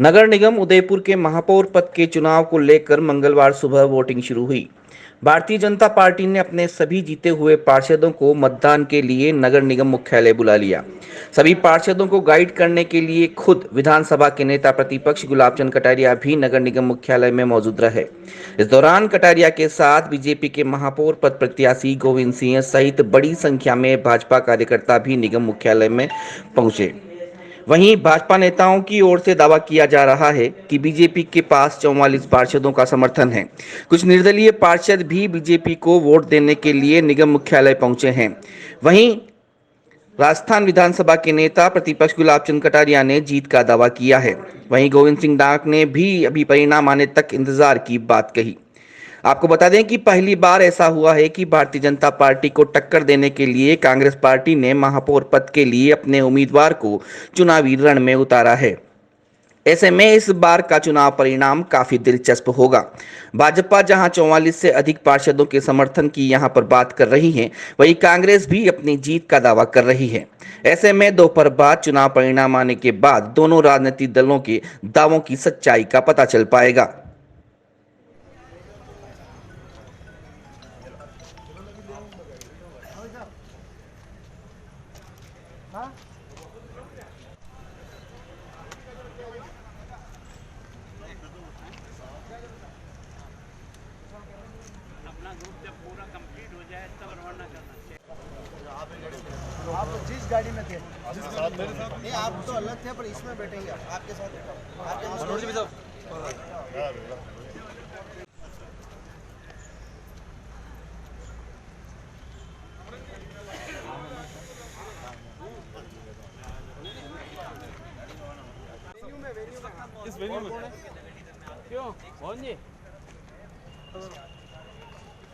नगर निगम उदयपुर के महापौर पद के चुनाव को लेकर मंगलवार सुबह वोटिंग शुरू हुई। भारतीय जनता पार्टी ने अपने सभी जीते हुए पार्षदों को मतदान के लिए नगर निगम मुख्यालय बुला लिया। सभी पार्षदों को गाइड करने के लिए खुद विधानसभा के नेता प्रतिपक्ष गुलाब चंद कटारिया भी नगर निगम मुख्यालय में मौजूद रहे। इस दौरान कटारिया के साथ बीजेपी के महापौर पद प्रत्याशी गोविंद सिंह सहित बड़ी संख्या में भाजपा कार्यकर्ता भी निगम मुख्यालय में पहुंचे। वहीं भाजपा नेताओं की ओर से दावा किया जा रहा है कि बीजेपी के पास 44 पार्षदों का समर्थन है। कुछ निर्दलीय पार्षद भी बीजेपी को वोट देने के लिए निगम मुख्यालय पहुंचे हैं। वहीं राजस्थान विधानसभा के नेता प्रतिपक्ष गुलाब चंद कटारिया ने जीत का दावा किया है। वहीं गोविंद सिंह डाक ने भी अभी परिणाम आने तक इंतजार की बात कही। आपको बता दें कि पहली बार ऐसा हुआ है कि भारतीय जनता पार्टी को टक्कर देने के लिए कांग्रेस पार्टी ने महापौर पद के लिए अपने उम्मीदवार को चुनावी रण में उतारा है। ऐसे में इस बार का चुनाव परिणाम काफी दिलचस्प होगा। भाजपा जहां 44 से अधिक पार्षदों के समर्थन की यहां पर बात कर रही है, वहीं कांग्रेस भी अपनी जीत का दावा कर रही है। ऐसे में दोपहर बाद चुनाव परिणाम आने के बाद दोनों राजनीतिक दलों के दावों की सच्चाई का पता चल पाएगा। अपना ग्रुप जब पूरा कंप्लीट हो जाए तब रवाना करना चाहिए। आप जिस गाड़ी में थे नहीं, आप तो अलग थे पर इसमें बैठेंगे आपके साथ। इस वेन्यू में क्यों मोहन जी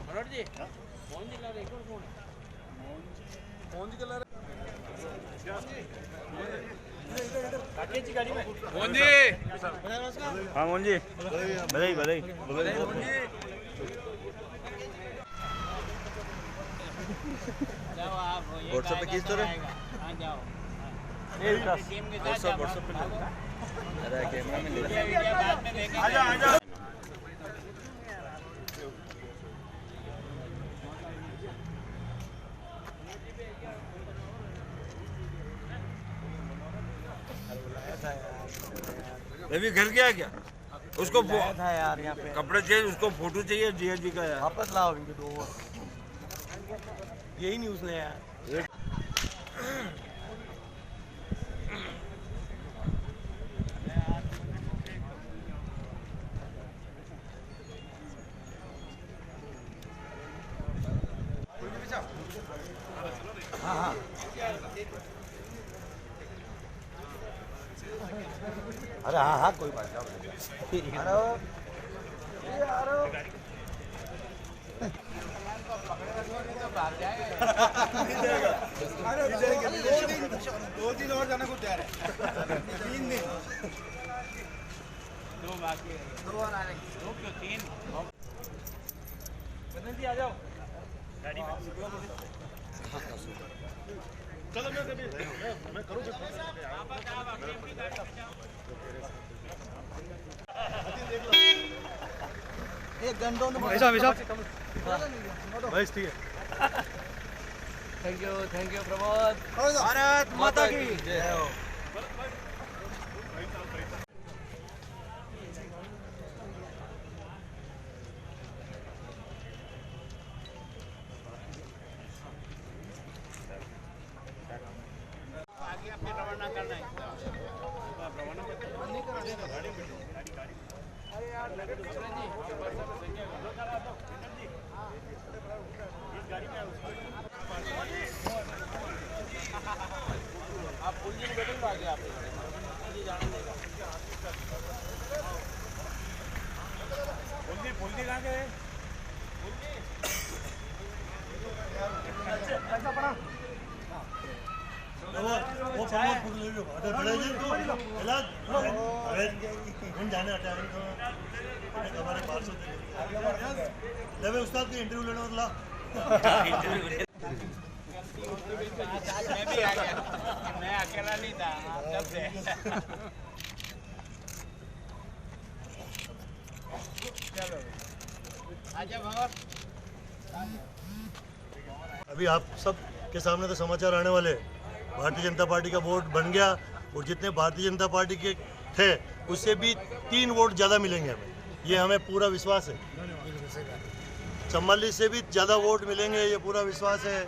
मनोहर जी मोहन जी ला रहे कौन है मोहन जी का ला रहे राकेश जी गाड़ी में मोहन जी। हाँ मोहन जी बधाई बधाई जाओ आप व्हाट्सएप पे किस तरह हाँ जाओ व्हाट्सएप पे अरे कैमरा में ले बाद में देखेंगे। आजा आजा अभी घर गया क्या उसको था यार यहाँ पे कपड़े चाहिए, उसको फोटो चाहिए जीएस जी का यार। वापस लाओ इनके दो यही न्यूज़ ले यार। हाँ हाँ अरे हाँ हाँ कोई बात नहीं। दो दिन और जाने को तैयार है। 3 दिन दो बाकी है। दो और आने दो क्यों तीन बदल जी आ जाओ गाड़ी में। चलो मैं करूँ एक घंटों में भाई ठीक है। Thank you Pramod. भारत माता की जय हो। आगे आपने रवाना करना है रवाना अरे यार नगर जी गाड़ी में आप फुल जी में बैठेंगे आगे आप जी जाने देगा। फुल जी कहाँ गए कैसा पड़ा वो प्रमोद पुगले जो अगर बड़े जी तो इलाज अरे कौन जाने हटा रहे तो हमारे पार्षद लेवे उस्ताद की इंटरव्यू लेने वाला मैं भी आ गया मैं अकेला नहीं था जब से अभी आप सब के सामने तो समाचार आने वाले हैं। भारतीय जनता पार्टी का वोट बन गया और जितने भारतीय जनता पार्टी के थे उससे भी 3 वोट ज़्यादा मिलेंगे हमें, ये हमें पूरा विश्वास है। 44 से भी ज़्यादा वोट मिलेंगे, ये पूरा विश्वास है।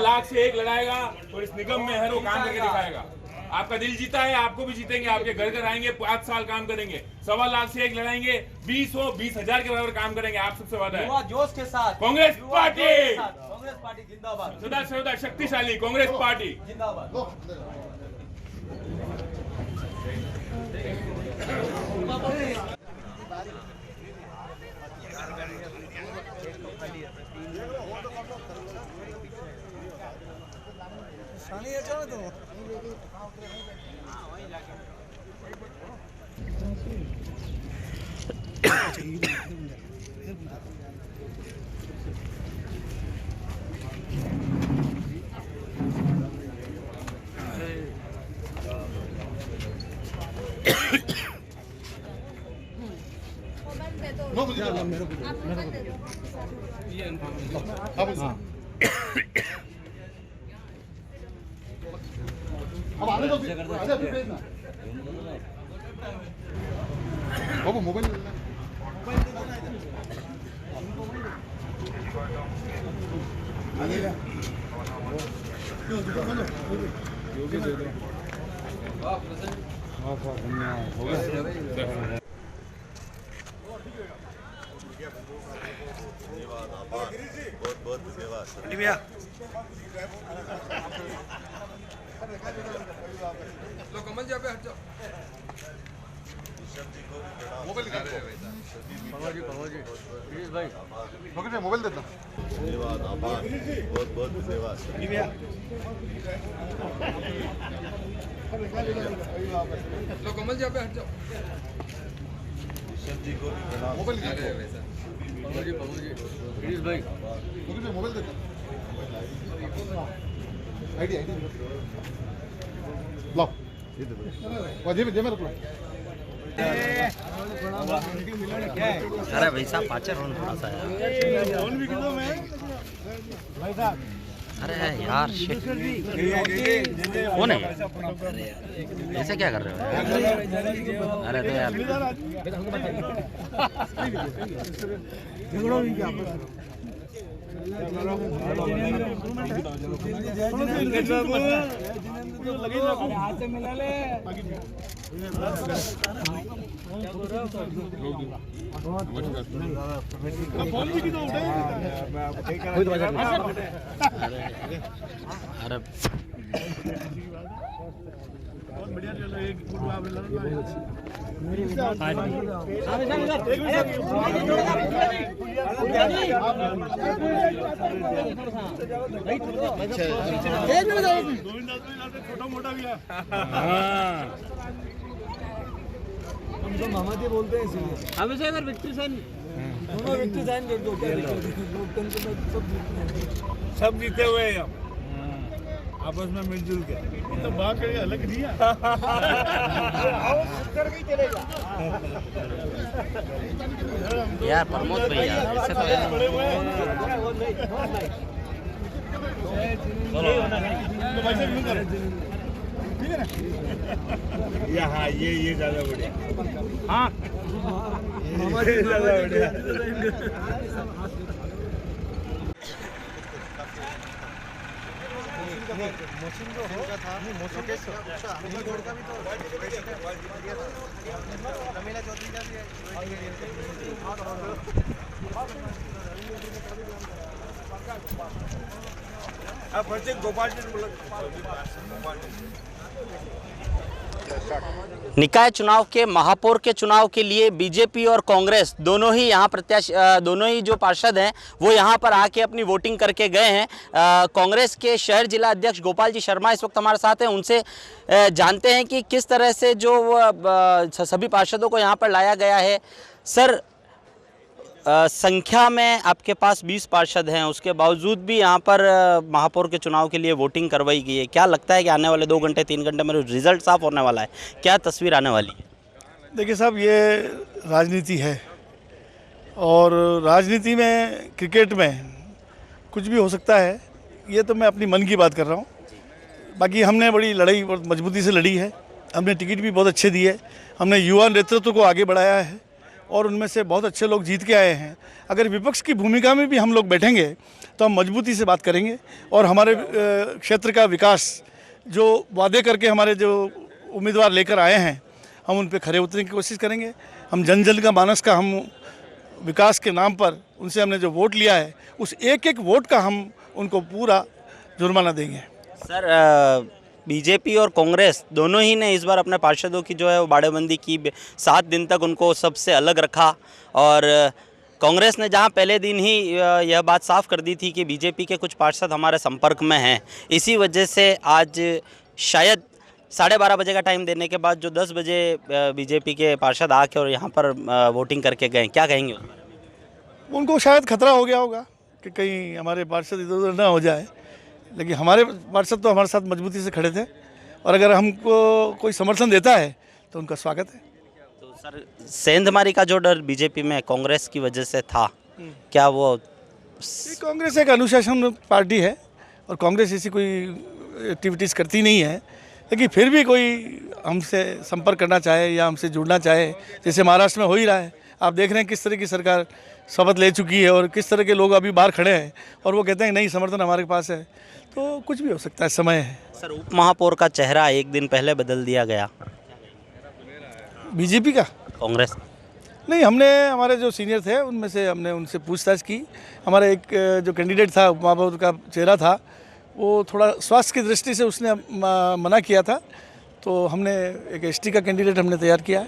लाख से 1 लड़ाएगा और इस निगम में हर वो काम करके दिखाएगा। आपका दिल जीता है, आपको भी जीतेंगे, आपके घर घर आएंगे, 5 साल काम करेंगे, 1.25 लाख से 1 लड़ाएंगे, 20,000 के बराबर काम करेंगे। आप सबसे वादा है जोश के साथ कांग्रेस पार्टी, कांग्रेस पार्टी जिंदाबाद, सदा सर्वदा शक्तिशाली कांग्रेस पार्टी जिंदाबाद। अब आने दो बाबू मोबाइल बहुत बहुत धन्यवाद। कमल जी पे हट जाओ। मोबाइल निकाल मोबाइल देता धन्यवाद, आभार, बहुत बहुत धन्यवाद। कमल जी पे हट जाओ। जी को भी प्रणाम। मोबाइल मोबाइल देता आईडी लो जेब में रख लो। अरे भाई साहब पाचर होने थोड़ा सा यार। फोन भी किलो में भाई साहब। अरे यार शिट कौन है? ऐसे क्या कर रहे हो? अरे तो यार हाथ से मिला ले। अरे बढ़िया चलो एक छोटा मोटा भी है। हम तो मामा जी बोलते हैं इसीलिए। हमेशा अगर विक्ट्री साइन दोनों विक्ट्री साइन कर दो, लोकतंत्र में सब जीते हुए हैं हम आपस में मिलजुल के। तो बात करें अलग नहीं है। यार प्रमोद भाई यार ऐसे तो हाँ ये ज्यादा बढ़िया। हाँ ये ज्यादा बढ़िया। मौसम जो होगा था मौसम कैसे अनिल गौड़ का भी तो रमीला चौधरी का भी है। गोपाल निकाय चुनाव के महापौर के चुनाव के लिए बीजेपी और कांग्रेस दोनों ही यहाँ दोनों ही जो पार्षद हैं वो यहाँ पर आके अपनी वोटिंग करके गए हैं। कांग्रेस के शहर जिला अध्यक्ष गोपाल जी शर्मा इस वक्त हमारे साथ हैं। उनसे जानते हैं कि किस तरह से जो सभी पार्षदों को यहाँ पर लाया गया है। सर, संख्या में आपके पास 20 पार्षद हैं, उसके बावजूद भी यहाँ पर महापौर के चुनाव के लिए वोटिंग करवाई गई है। क्या लगता है कि आने वाले 2 घंटे 3 घंटे में रिजल्ट साफ होने वाला है? क्या तस्वीर आने वाली है? देखिए साहब, ये राजनीति है। और राजनीति में, क्रिकेट में कुछ भी हो सकता है, ये तो मैं अपनी मन की बात कर रहा हूँ। बाकी हमने बड़ी लड़ाई बहुत मजबूती से लड़ी है, हमने टिकट भी बहुत अच्छे दिए, हमने युवा नेतृत्व को आगे बढ़ाया है और उनमें से बहुत अच्छे लोग जीत के आए हैं। अगर विपक्ष की भूमिका में भी हम लोग बैठेंगे तो हम मजबूती से बात करेंगे और हमारे क्षेत्र का विकास जो वादे करके हमारे जो उम्मीदवार लेकर आए हैं, हम उन पे खरे उतरने की कोशिश करेंगे। हम जन जन का मानस का हम विकास के नाम पर उनसे हमने जो वोट लिया है, उस एक एक वोट का हम उनको पूरा जुर्माना देंगे। सर बीजेपी और कांग्रेस दोनों ही ने इस बार अपने पार्षदों की जो है वो बाड़ेबंदी की, 7 दिन तक उनको सबसे अलग रखा और कांग्रेस ने जहां पहले दिन ही यह बात साफ कर दी थी कि बीजेपी के कुछ पार्षद हमारे संपर्क में हैं, इसी वजह से आज शायद 12:30 बजे का टाइम देने के बाद जो 10 बजे बीजेपी के पार्षद आके और यहाँ पर वोटिंग करके गए, क्या कहेंगे उस बारे में? उनको शायद खतरा हो गया होगा कि कहीं हमारे पार्षद इधर उधर ना हो जाए, लेकिन हमारे पार्षद तो हमारे साथ मजबूती से खड़े थे और अगर हमको कोई समर्थन देता है तो उनका स्वागत है। तो सर सेंधमारी का जो डर बीजेपी में कांग्रेस की वजह से था, क्या वो कांग्रेस एक अनुशासन पार्टी है और कांग्रेस ऐसी कोई एक्टिविटीज़ करती नहीं है, लेकिन फिर भी कोई हमसे संपर्क करना चाहे या हमसे जुड़ना चाहे, जैसे महाराष्ट्र में हो ही रहा है। आप देख रहे हैं किस तरह की सरकार शपथ ले चुकी है और किस तरह के लोग अभी बाहर खड़े हैं और वो कहते हैं नहीं समर्थन हमारे पास है, तो कुछ भी हो सकता है, समय है। सर उप महापौर का चेहरा एक दिन पहले बदल दिया गया, बीजेपी का? कांग्रेस नहीं, हमने हमारे जो सीनियर थे उनमें से हमने उनसे पूछताछ की। हमारा एक जो कैंडिडेट था उप महापौर का चेहरा था, वो थोड़ा स्वास्थ्य की दृष्टि से उसने मना किया था, तो हमने एक एसटी का कैंडिडेट हमने तैयार किया है।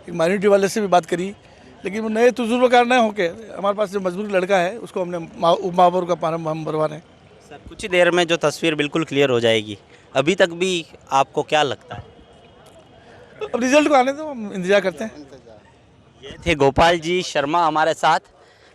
एक माइनॉरिटी वाले से भी बात करी, लेकिन वो नए तजुर्बेकार न होके हमारे पास जो मजबूर लड़का है उसको हमने उप महापौर का फार्म हम भरवा रहे हैं। सर कुछ ही देर में जो तस्वीर बिल्कुल क्लियर हो जाएगी, अभी तक भी आपको क्या लगता है? अब रिजल्ट को आने दो, हम इंतजार करते हैं। ये थे गोपाल जी शर्मा हमारे साथ।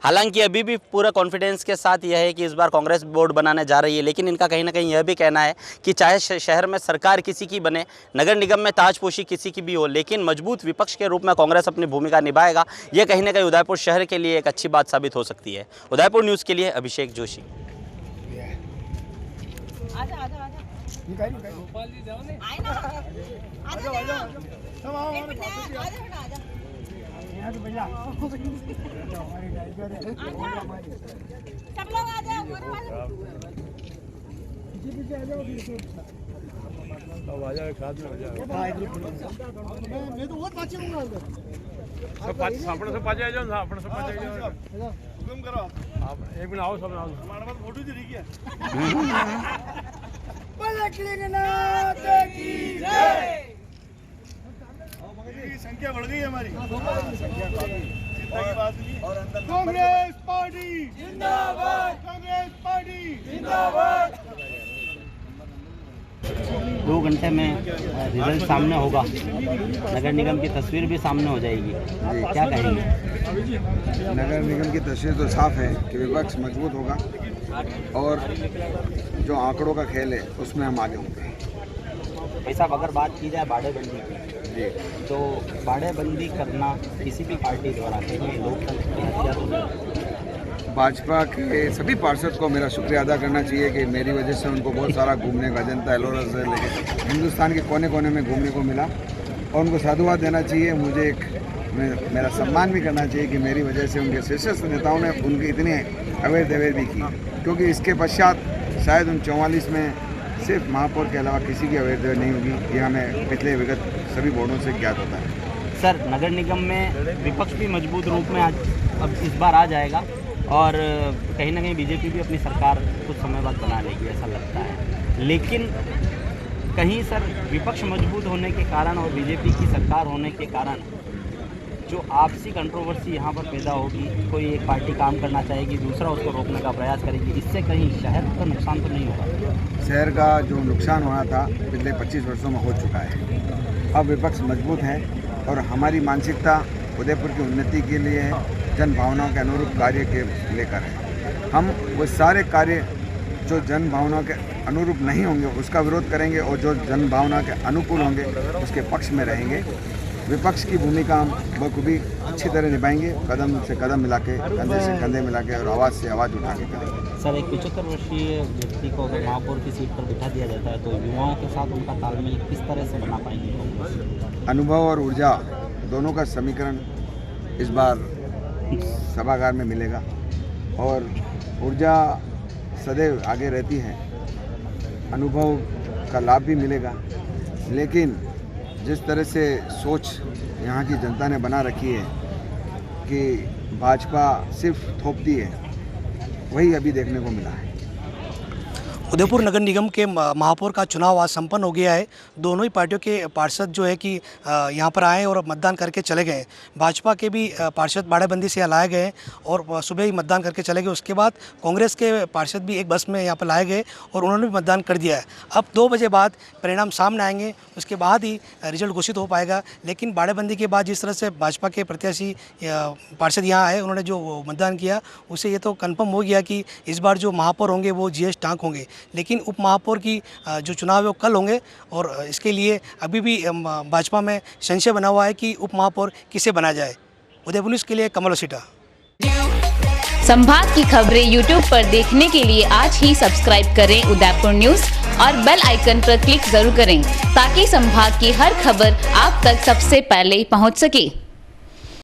हालांकि अभी भी पूरा कॉन्फिडेंस के साथ यह है कि इस बार कांग्रेस बोर्ड बनाने जा रही है, लेकिन इनका कहीं ना कहीं यह भी कहना है कि चाहे शहर में सरकार किसी की बने, नगर निगम में ताजपोशी किसी की भी हो, लेकिन मजबूत विपक्ष के रूप में कांग्रेस अपनी भूमिका निभाएगा। यह कहीं ना कहीं उदयपुर शहर के लिए एक अच्छी बात साबित हो सकती है। उदयपुर न्यूज़ के लिए अभिषेक जोशी। सब लोग आ जाओ, मैं तो बहुत पाछे हूँ सब पाछे आ जाओ, अपने सब पाछे आ जाओ, हुकुम करो आप एक मिनट आओ, सब आओ। हमारे पास फोटो जी रही है। संख्या बढ़ गई हमारी, कांग्रेस पार्टी जिंदाबाद, कांग्रेस पार्टी जिंदाबाद। 2 घंटे में रिजल्ट सामने होगा, नगर निगम की तस्वीर भी सामने हो जाएगी, क्या कहेंगे? नगर निगम की तस्वीर तो साफ है कि विपक्ष मजबूत होगा और जो आंकड़ों का खेल है उसमें हम आगे होंगे। भाई साहब अगर बात की जाए बाड़ेबंदी की, जी, तो बाड़ेबंदी करना किसी भी पार्टी द्वारा कहीं लोकतंत्र की हत्या तो नहीं। भाजपा के सभी पार्षद को मेरा शुक्रिया अदा करना चाहिए कि मेरी वजह से उनको बहुत सारा घूमने का, अजंता एलोरा से लेकर हिंदुस्तान के कोने कोने में घूमने को मिला और उनको साधुवाद देना चाहिए। मुझे मेरा सम्मान भी करना चाहिए कि मेरी वजह से उनके शीर्षस्थ नेताओं ने उनकी इतनी अवेयर दवेयर भी की, क्योंकि इसके पश्चात शायद उन 44 में सिर्फ महापौर के अलावा किसी की अवेयर दवेयर नहीं होगी। ये हमें पिछले विगत सभी बोर्डों से ज्ञात होता है। सर नगर निगम में विपक्ष भी मजबूत रूप में आज अब इस बार आ जाएगा और कहीं ना कहीं बीजेपी भी अपनी सरकार कुछ समय बाद बना लेगी ऐसा लगता है, लेकिन कहीं सर विपक्ष मजबूत होने के कारण और बीजेपी की सरकार होने के कारण जो आपसी कंट्रोवर्सी यहाँ पर पैदा होगी, कोई एक पार्टी काम करना चाहेगी, दूसरा उसको रोकने का प्रयास करेगी, इससे कहीं शहर का नुकसान तो नहीं होगा? शहर का जो नुकसान होना था पिछले 25 वर्षों में हो चुका है। अब विपक्ष मजबूत है और हमारी मानसिकता उदयपुर की उन्नति के लिए है, जन भावनाओं के अनुरूप कार्य के लेकर है। हम वो सारे कार्य जो जन भावनाओं के अनुरूप नहीं होंगे उसका विरोध करेंगे और जो जन भावना के अनुकूल होंगे उसके पक्ष में रहेंगे। विपक्ष की भूमिका हम बखूबी अच्छी तरह निभाएंगे, कदम से कदम मिला के, कंधे से कंधे मिला के और आवाज़ से आवाज़ उठा के करेंगे। सर, एक 75 वर्षीय व्यक्ति को अगर महापौर की सीट पर बिठा दिया जाता है तो युवाओं के साथ उनका तालमेल किस तरह से बना पाएंगे? अनुभव और ऊर्जा दोनों का समीकरण इस बार सभागार में मिलेगा और ऊर्जा सदैव आगे रहती है, अनुभव का लाभ भी मिलेगा, लेकिन जिस तरह से सोच यहाँ की जनता ने बना रखी है कि भाजपा सिर्फ थोपती है, वही अभी देखने को मिला है। उदयपुर नगर निगम के महापौर का चुनाव आज संपन्न हो गया है। दोनों ही पार्टियों के पार्षद जो है कि यहाँ पर आए और मतदान करके चले गए। भाजपा के भी पार्षद बाड़ेबंदी से यहाँ लाए गए और सुबह ही मतदान करके चले गए। उसके बाद कांग्रेस के पार्षद भी एक बस में यहाँ पर लाए गए और उन्होंने भी मतदान कर दिया है। अब 2 बजे बाद परिणाम सामने आएंगे, उसके बाद ही रिजल्ट घोषित हो पाएगा। लेकिन बाड़ेबंदी के बाद जिस तरह से भाजपा के प्रत्याशी पार्षद यहाँ आए, उन्होंने जो मतदान किया, उससे ये तो कन्फर्म हो गया कि इस बार जो महापौर होंगे वो जीएस टांक होंगे। लेकिन उप महापौर की जो चुनाव है वो कल होंगे और इसके लिए अभी भी भाजपा में संशय बना हुआ है कि उप महापौर किसे बना जाए। उदयपुर न्यूज़ के लिए कमल ओसिटा। संभाग की खबरें यूट्यूब पर देखने के लिए आज ही सब्सक्राइब करें उदयपुर न्यूज़ और बेल आइकन पर क्लिक जरूर करें ताकि संभाग की हर खबर आप तक सबसे पहले पहुंच सके।